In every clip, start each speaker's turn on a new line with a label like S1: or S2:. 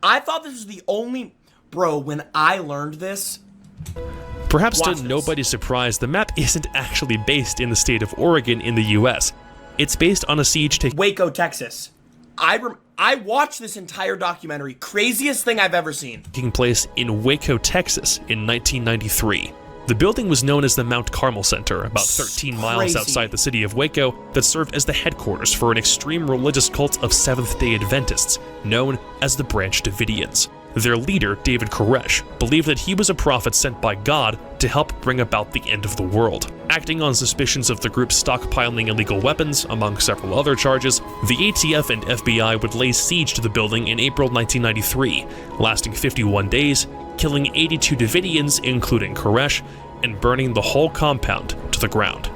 S1: I thought this was the only... Bro, when I learned this...
S2: Perhaps to nobody's surprise, the map isn't actually based in the state of Oregon in the US. It's based on a siege
S1: Waco, Texas. I watched this entire documentary. Craziest thing I've ever seen.
S2: Taking place in Waco, Texas in 1993. The building was known as the Mount Carmel Center, about 13 miles outside the city of Waco, that served as the headquarters for an extreme religious cult of Seventh-day Adventists, known as the Branch Davidians. Their leader, David Koresh, believed that he was a prophet sent by God to help bring about the end of the world. Acting on suspicions of the group stockpiling illegal weapons, among several other charges, the ATF and FBI would lay siege to the building in April 1993, lasting 51 days, killing 82 Davidians, including Koresh, and burning the whole compound to the ground.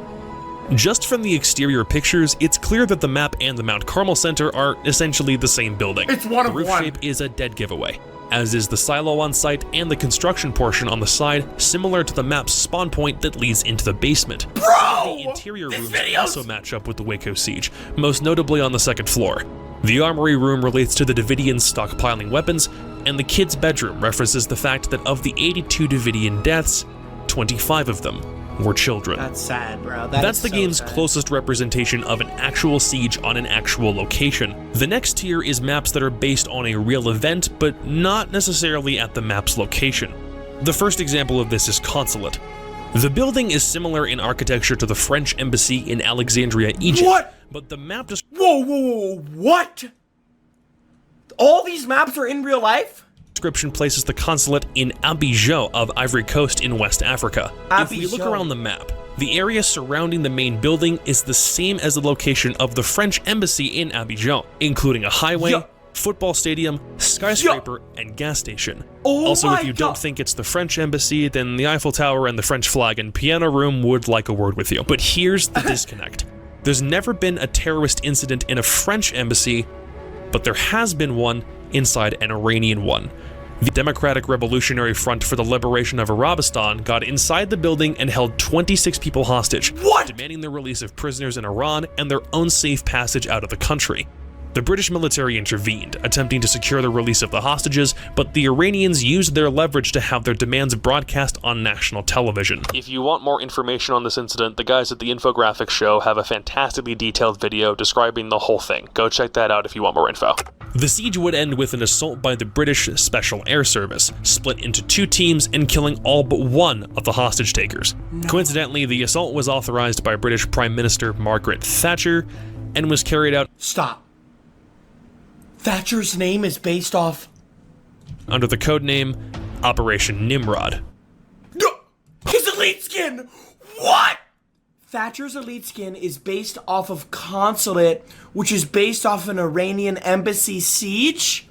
S2: Just from the exterior pictures, it's clear that the map and the Mount Carmel Center are essentially the same building.
S1: It's one of
S2: one. The roof shape is a dead giveaway, as is the silo on site and the construction portion on the side, similar to the map's spawn point that leads into the basement.
S1: Bro!
S2: The interior rooms also match up with the Waco siege, most notably on the second floor. The armory room relates to the Davidians stockpiling weapons, and the kid's bedroom references the fact that of the 82 Davidian deaths, 25 of them were children.
S1: That's sad, bro.
S2: That's the game's closest representation of an actual siege on an actual location. The next tier is maps that are based on a real event, but not necessarily at the map's location. The first example of this is Consulate. The building is similar in architecture to the French embassy in Alexandria, Egypt.
S1: What?
S2: But the map just...
S1: Whoa, what? All these maps are in real life?
S2: Description places the consulate in Abidjan of Ivory Coast in West Africa. If we look around the map, the area surrounding the main building is the same as the location of the French embassy in Abidjan, including a highway, football stadium, skyscraper, and gas station. Also, if you don't think it's the French embassy, then the Eiffel Tower and the French flag and piano room would like a word with you. But here's the disconnect. There's never been a terrorist incident in a French embassy, but there has been one inside an Iranian one. The Democratic Revolutionary Front for the Liberation of Arabistan got inside the building and held 26 people hostage, demanding the release of prisoners in Iran and their own safe passage out of the country. The British military intervened, attempting to secure the release of the hostages, but the Iranians used their leverage to have their demands broadcast on national television. If you want more information on this incident, the guys at the Infographics Show have a fantastically detailed video describing the whole thing. Go check that out if you want more info. The siege would end with an assault by the British Special Air Service, split into two teams and killing all but one of the hostage takers. Coincidentally, the assault was authorized by British Prime Minister Margaret Thatcher and was carried out—
S1: Stop. Thatcher's name is based off...
S2: under the codename Operation Nimrod.
S1: His elite skin! What? Thatcher's elite skin is based off of Consulate, which is based off an Iranian embassy siege?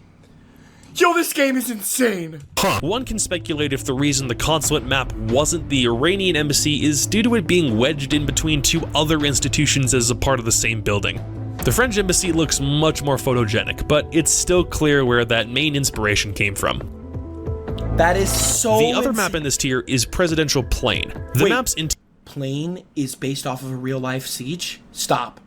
S1: Yo, this game is insane!
S2: One can speculate if the reason the Consulate map wasn't the Iranian embassy is due to it being wedged in between two other institutions as a part of the same building. The French embassy looks much more photogenic, but it's still clear where that main inspiration came from.
S1: That is so
S2: The other map in this tier is Presidential Plain. The map's
S1: Plain is based off of a real-life siege? Stop.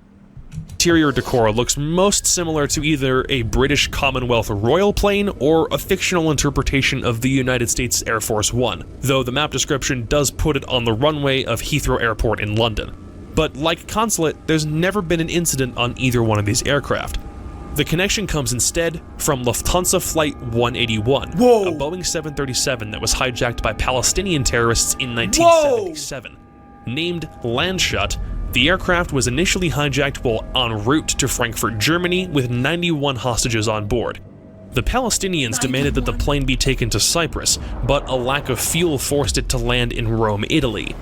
S2: Interior decor looks most similar to either a British Commonwealth royal plane or a fictional interpretation of the United States Air Force One, though the map description does put it on the runway of Heathrow Airport in London. But like Consulate, there's never been an incident on either one of these aircraft. The connection comes instead from Lufthansa Flight 181, a Boeing 737 that was hijacked by Palestinian terrorists in 1977. Named Landshut, the aircraft was initially hijacked while en route to Frankfurt, Germany, with 91 hostages on board. The Palestinians demanded that the plane be taken to Cyprus, but a lack of fuel forced it to land in Rome, Italy.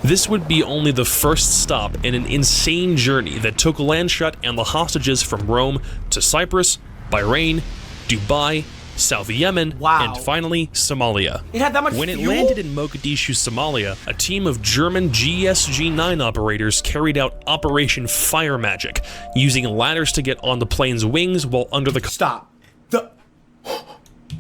S2: This would be only the first stop in an insane journey that took Landshut and the hostages from Rome to Cyprus, Bahrain, Dubai, South Yemen, and finally Somalia.
S1: It had that much
S2: When it landed in Mogadishu, Somalia, a team of German GSG-9 operators carried out Operation Fire Magic, using ladders to get on the plane's wings while under the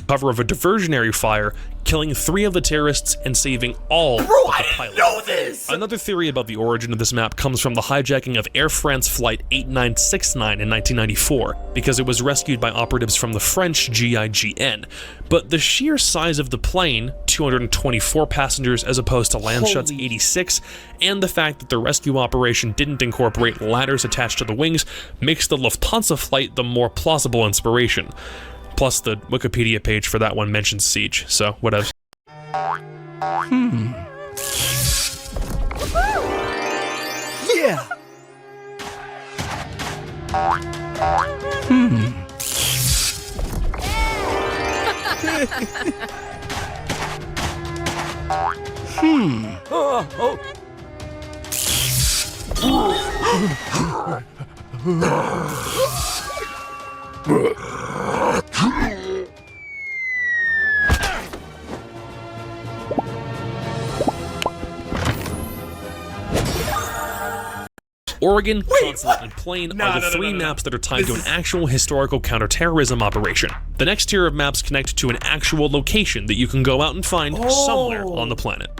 S2: cover of a diversionary fire, killing 3 of the terrorists and saving all
S1: Bro,
S2: but the
S1: I didn't
S2: pilot.
S1: know this!
S2: Another theory about the origin of this map comes from the hijacking of Air France Flight 8969 in 1994, because it was rescued by operatives from the French GIGN. But the sheer size of the plane, 224 passengers as opposed to Landshut's 86, and the fact that the rescue operation didn't incorporate ladders attached to the wings makes the Lufthansa flight the more plausible inspiration. Plus, the Wikipedia page for that one mentions siege, so whatever.
S1: Yeah!
S2: Oregon, Consulate, and Plain are the 3 maps that are tied to an actual historical counterterrorism operation. The next tier of maps connect to an actual location that you can go out and find somewhere on the planet.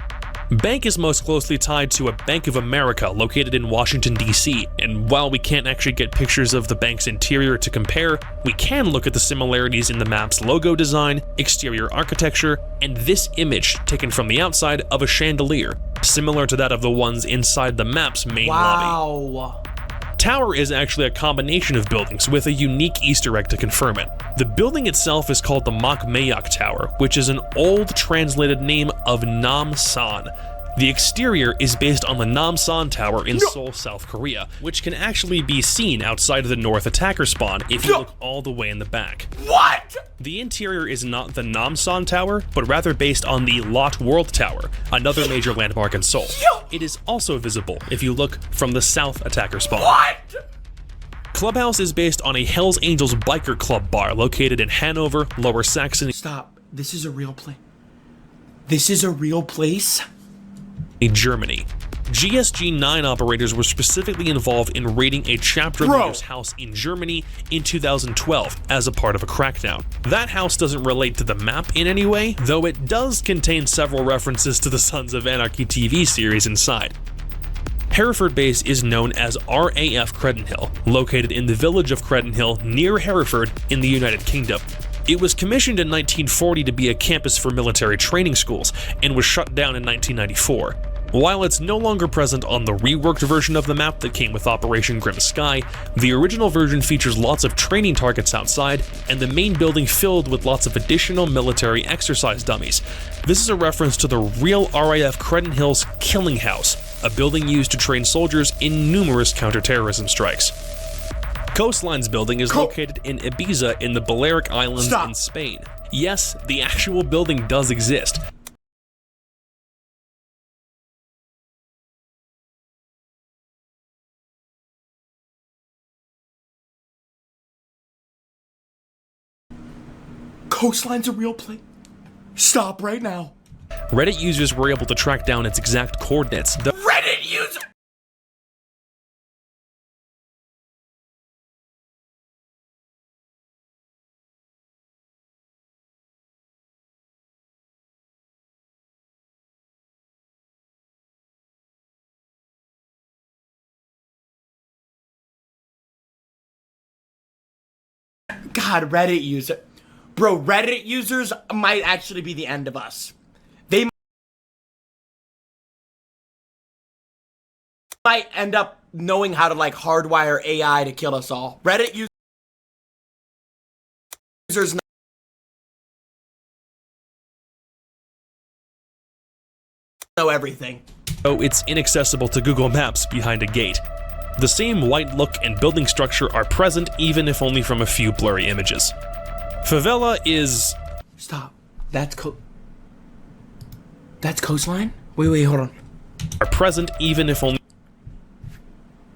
S2: Bank is most closely tied to a Bank of America located in Washington, D.C., and while we can't actually get pictures of the bank's interior to compare, we can look at the similarities in the map's logo design, exterior architecture, and this image taken from the outside of a chandelier, similar to that of the ones inside the map's main lobby.
S1: Wow.
S2: Tower is actually a combination of buildings with a unique Easter egg to confirm it. The building itself is called the Makmayak Tower, which is an old translated name of Namsan. The exterior is based on the Namsan Tower in Seoul, South Korea, which can actually be seen outside of the North attacker spawn if you look all the way in the back.
S1: What?
S2: The interior is not the Namsan Tower, but rather based on the Lot World Tower, another major landmark in Seoul. It is also visible if you look from the South attacker spawn.
S1: What?
S2: Clubhouse is based on a Hells Angels biker club bar located in Hanover, Lower Saxony,
S1: Stop. This is a real place. This is a real place?
S2: Germany. GSG-9 operators were specifically involved in raiding a chapter leader's house in Germany in 2012 as a part of a crackdown. That house doesn't relate to the map in any way, though it does contain several references to the Sons of Anarchy TV series inside. Hereford Base is known as RAF Credenhill, located in the village of Credenhill near Hereford in the United Kingdom. It was commissioned in 1940 to be a campus for military training schools and was shut down in 1994. While it's no longer present on the reworked version of the map that came with Operation Grim Sky, the original version features lots of training targets outside and the main building filled with lots of additional military exercise dummies. This is a reference to the real RAF Credenhill's Killing House, a building used to train soldiers in numerous counterterrorism strikes. Coastline's building is located in Ibiza in the Balearic Islands in Spain. Yes, the actual building does exist.
S1: Coastline's a real place. Stop right now.
S2: Reddit users were able to track down its exact coordinates. The
S1: Reddit user. God, Reddit user. Bro, Reddit users might actually be the end of us. They might end up knowing how to like hardwire AI to kill us all. Reddit users know everything.
S2: So it's inaccessible to Google Maps behind a gate. The same white look and building structure are present even if only from a few blurry images. Favela is...
S1: Stop. That's Coastline? Wait, hold on.
S2: Are present even if only...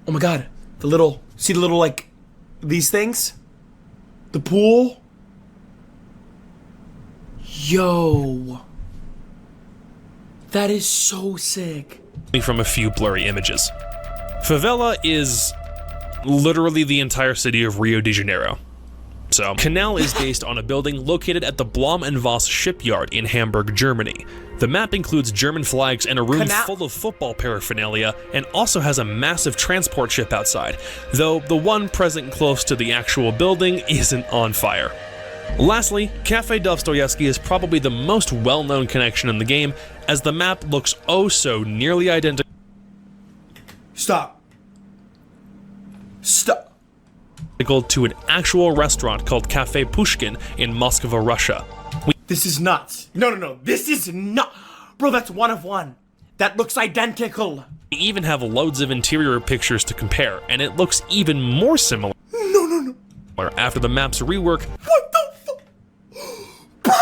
S1: Oh my god. See the little, like, these things? The pool? Yo. That is so sick.
S2: From a few blurry images. Favela is literally the entire city of Rio de Janeiro. So, Canal is based on a building located at the Blom and Voss shipyard in Hamburg, Germany. The map includes German flags and a room full of football paraphernalia, and also has a massive transport ship outside, though the one present close to the actual building isn't on fire. Lastly, Cafe Dostoevsky is probably the most well-known connection in the game, as the map looks oh so nearly identical.
S1: Stop.
S2: To an actual restaurant called Cafe Pushkin in Moscow, Russia.
S1: This is nuts. No. This is not. Bro, that's one of one. That looks identical.
S2: We even have loads of interior pictures to compare, and it looks even more similar.
S1: No.
S2: After the map's rework.
S1: What the fuck? Bro!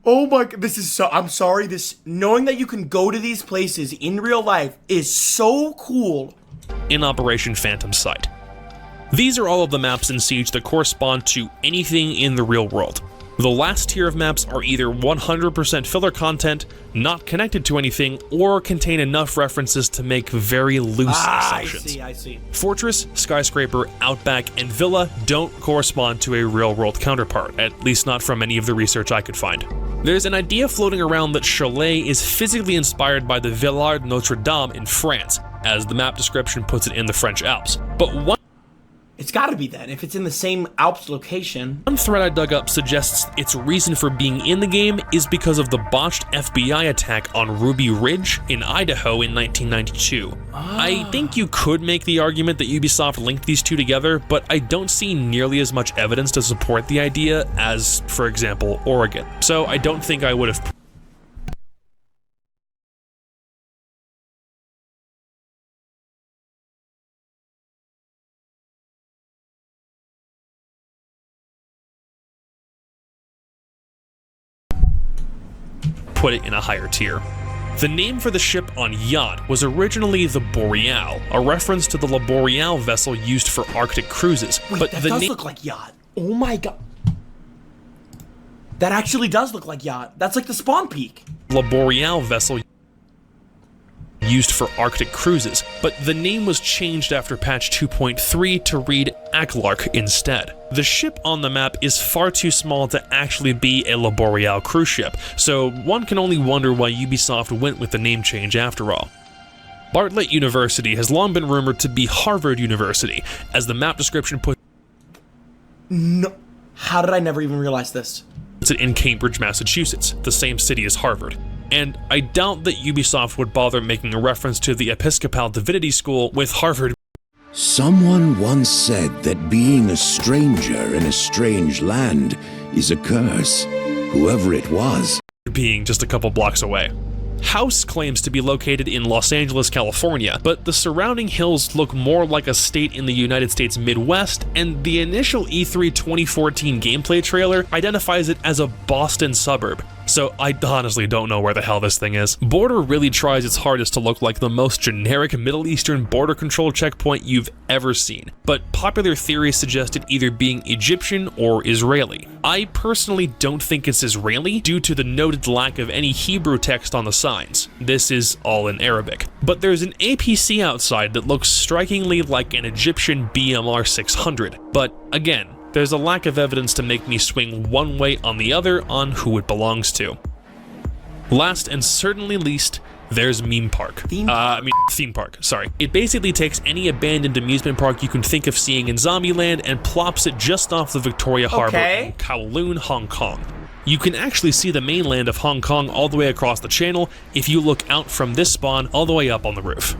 S1: Oh my god, this is so. I'm sorry, knowing that you can go to these places in real life is so cool.
S2: In Operation Phantom Sight. These are all of the maps in Siege that correspond to anything in the real world. The last tier of maps are either 100% filler content, not connected to anything, or contain enough references to make very loose assumptions.
S1: I see.
S2: Fortress, Skyscraper, Outback, and Villa don't correspond to a real-world counterpart, at least not from any of the research I could find. There's an idea floating around that Cholet is physically inspired by the Villard Notre Dame in France, as the map description puts it in the French Alps. But one
S1: It's gotta be then, if it's in the same Alps location.
S2: One thread I dug up suggests its reason for being in the game is because of the botched FBI attack on Ruby Ridge in Idaho in 1992. I think you could make the argument that Ubisoft linked these two together, but I don't see nearly as much evidence to support the idea as, for example, Oregon. So I don't think I would have put it in a higher tier. The name for the ship on yacht was originally the Boreal, a reference to the La Boreal vessel used for Arctic cruises.
S1: Wait,
S2: but
S1: that
S2: the
S1: does look like yacht. Oh my god. That actually does look like yacht. That's like the spawn peak.
S2: La Boreal vessel used for Arctic cruises, but the name was changed after patch 2.3 to read Aklark instead. The ship on the map is far too small to actually be a La Boreal cruise ship, so one can only wonder why Ubisoft went with the name change after all. Bartlett University has long been rumored to be Harvard University, as the map description puts
S1: No. How did I never even realize this?
S2: it in Cambridge, Massachusetts, the same city as Harvard. And I doubt that Ubisoft would bother making a reference to the Episcopal Divinity School with Harvard.
S3: Someone once said that being a stranger in a strange land is a curse, whoever it was.
S2: Being just a couple blocks away. House claims to be located in Los Angeles, California, but the surrounding hills look more like a state in the United States Midwest, and the initial E3 2014 gameplay trailer identifies it as a Boston suburb. So I honestly don't know where the hell this thing is. Border really tries its hardest to look like the most generic Middle Eastern border control checkpoint you've ever seen, but popular theories suggest it either being Egyptian or Israeli. I personally don't think it's Israeli due to the noted lack of any Hebrew text on the signs. This is all in Arabic. But there's an APC outside that looks strikingly like an Egyptian BMR 600, but again, there's a lack of evidence to make me swing one way on the other on who it belongs to. Last and certainly least, there's Theme Park. Theme Park, sorry. It basically takes any abandoned amusement park you can think of seeing in Zombieland and plops it just off the Victoria Harbor in Kowloon, Hong Kong. You can actually see the mainland of Hong Kong all the way across the channel if you look out from this spawn all the way up on the roof.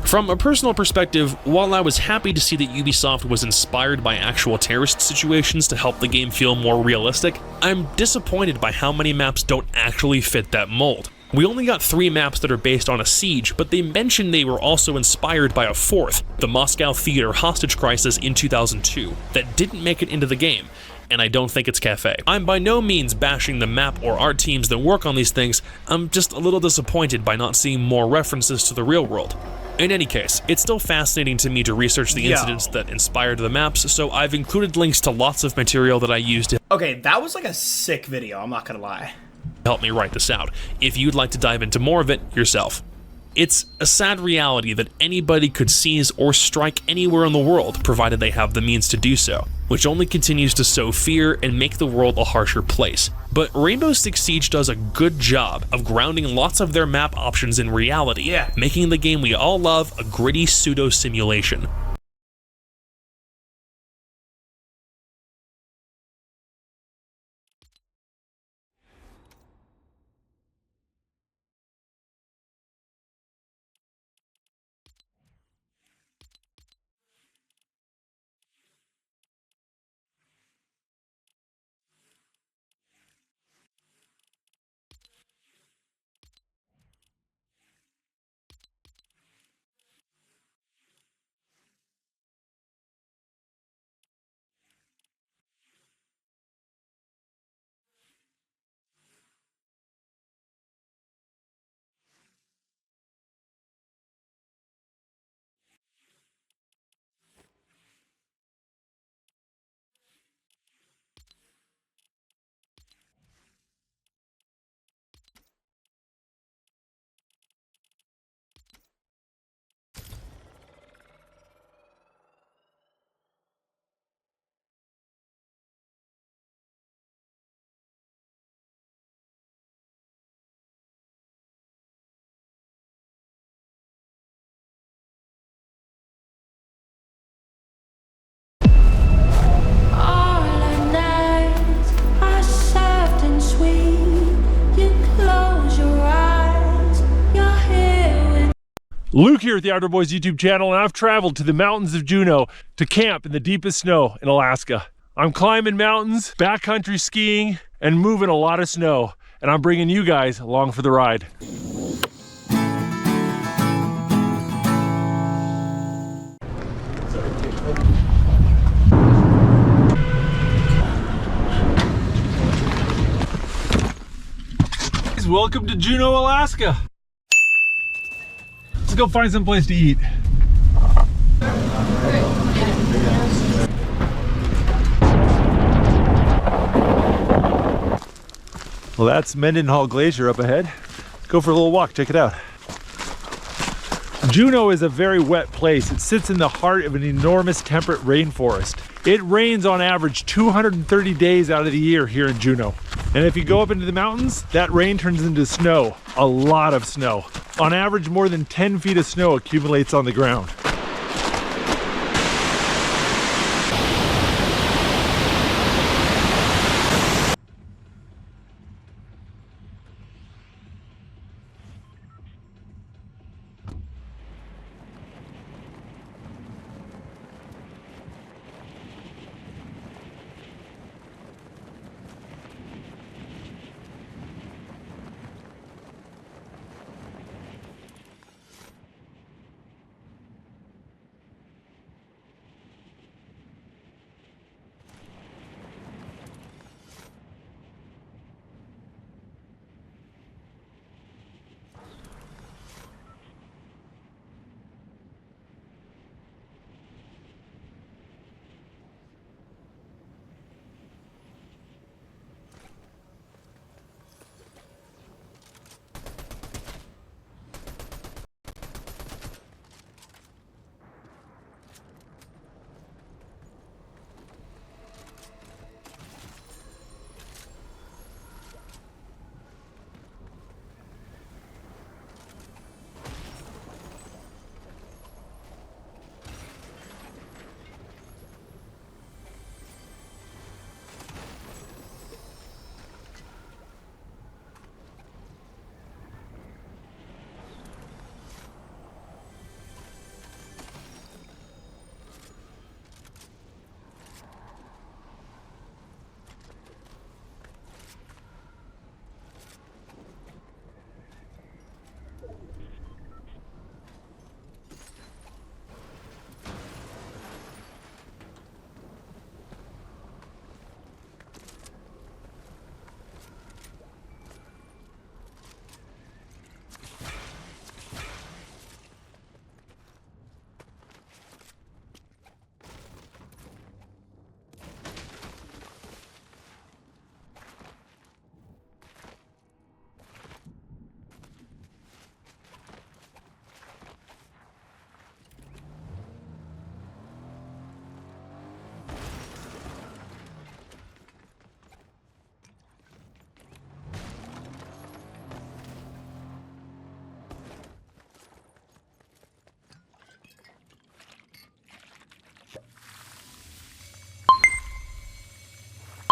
S2: From a personal perspective, while I was happy to see that Ubisoft was inspired by actual terrorist situations to help the game feel more realistic, I'm disappointed by how many maps don't actually fit that mold. We only got 3 maps that are based on a siege, but they mentioned they were also inspired by a 4th, the Moscow Theater hostage crisis in 2002, that didn't make it into the game, and I don't think it's Cafe. I'm by no means bashing the map or art teams that work on these things, I'm just a little disappointed by not seeing more references to the real world. In any case, it's still fascinating to me to research the incidents that inspired the maps, so I've included links to lots of material that I used to
S1: Okay, that was like a sick video, I'm not gonna lie.
S2: help me write this out, if you'd like to dive into more of it yourself. It's a sad reality that anybody could seize or strike anywhere in the world, provided they have the means to do so, which only continues to sow fear and make the world a harsher place. But Rainbow Six Siege does a good job of grounding lots of their map options in reality, making the game we all love a gritty pseudo-simulation.
S4: Luke here at the Outdoor Boys YouTube channel, and I've traveled to the mountains of Juneau to camp in the deepest snow in Alaska. I'm climbing mountains, backcountry skiing, and moving a lot of snow, and I'm bringing you guys along for the ride. Welcome to Juneau, Alaska. Let's go find some place to eat. Well, that's Mendenhall Glacier up ahead. Go for a little walk, check it out. Juneau is a very wet place. It sits in the heart of an enormous temperate rainforest. It rains on average 230 days out of the year here in Juneau. And if you go up into the mountains, that rain turns into snow, a lot of snow. On average, more than 10 feet of snow accumulates on the ground.